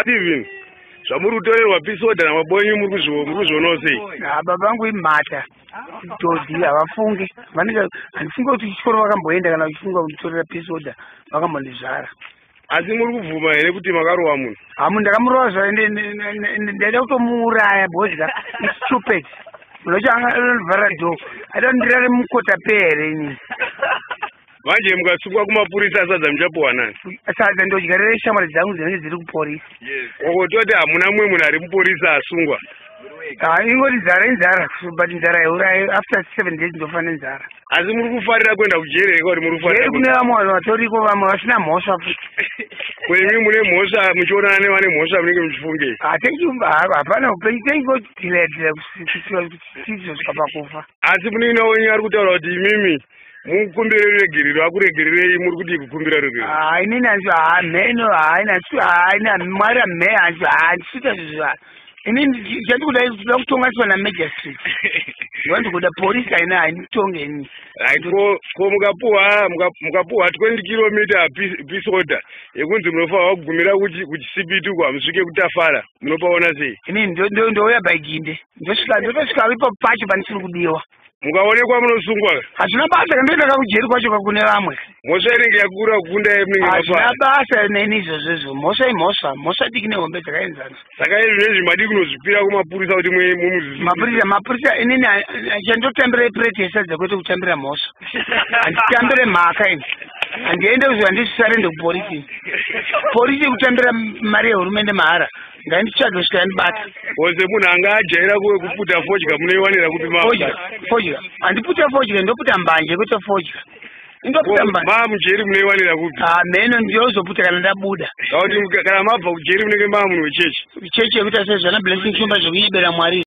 Steven, zvamuri kutorerwa pisoda namabonyi muri kuzvionawo sei? Baba vangu imhata todzi havafungi vanenge handifunga kuti chikoro vakamboenda kana vachifunga kunditorera pisoda vakambondizvara. Asi muri kubvuma here kuti makarowa munhu? Munhu ndakamurova zvaro ndaida kutomuuraya because it's stupid. Unocho anovhara dho aida kundirare mukota pere ini. Manje mukasukwa kumapurisa asadza muchapuwa nani? Sadza ndodyarire shamwari dzangu dzinenge dziri kuporisa. Okototi hamuna mumwe munhu ari mupurisa asungwa? Ingoti nzara inzara but nzara yauraya after 7 days ndofana nzara. Asi muri kufarira kuenda kujere here kuti muri kufarira? Kune vamwe vanhu vatoriko vamwe vasina mhosva futi. Kwenyu mune mhosva muchionana nevane mhosva munenge muchifungei? Hapana upenyu tengotiradira kuzosvika pakufa. Asi munoina wenyu ari kutaura kuti imimi mukumbira ruregerero akuregererei muri kuti kukumbira ruregerero? Inini hanzi mheno mwari mhe hanzi handisita zvezva inini chandikuda kutonganiswa namajistrate ndikuda polisi aina hainitonge ini. Ko mukapuhwa 20 kilomita pisoda yekunzi munofanirwa kugumira kuchisipiti uko hamusvike kutafara munopaona sei? Inini ndouya baiginde ndotosvika ipo pacho panisiri kudiwa. Mukaonekwa munosungwa? Hazvina basa kandoendaka kujeri kwacho kakune vamwe. Mhosva inenge yakura kukunda yemunenge mafara? Hazvina basa neni izvozvo. Mhosva imhosva diki nehombe dzakaenzana. Saka izvozvi madi kunozvipira kumapurisa kuti mumuzvisi? Mapurisa inini chandotambira ipureti yesadza kwete kutambira mhosva. Handitambire mhaka ini. Handiende kuzi handisarende kupolisi. Polisi kutambira mari yehurumende mahara. Nganditsvage kusvika yandibata. Ose munhu anga ajaira kuputa fodya munoiwanira kupi fodya? Handiputa fodya ndoputa mbanje kwete fodya. Indoputa mbanje. Mujeri munoiwanira kupi? Mheno ndinozoputa kana ndabuda. Kuti kana mabva kujeri munenge munhu wechechi? Chechi yekuti asezvana blessing shumba zvekuibera Mwari.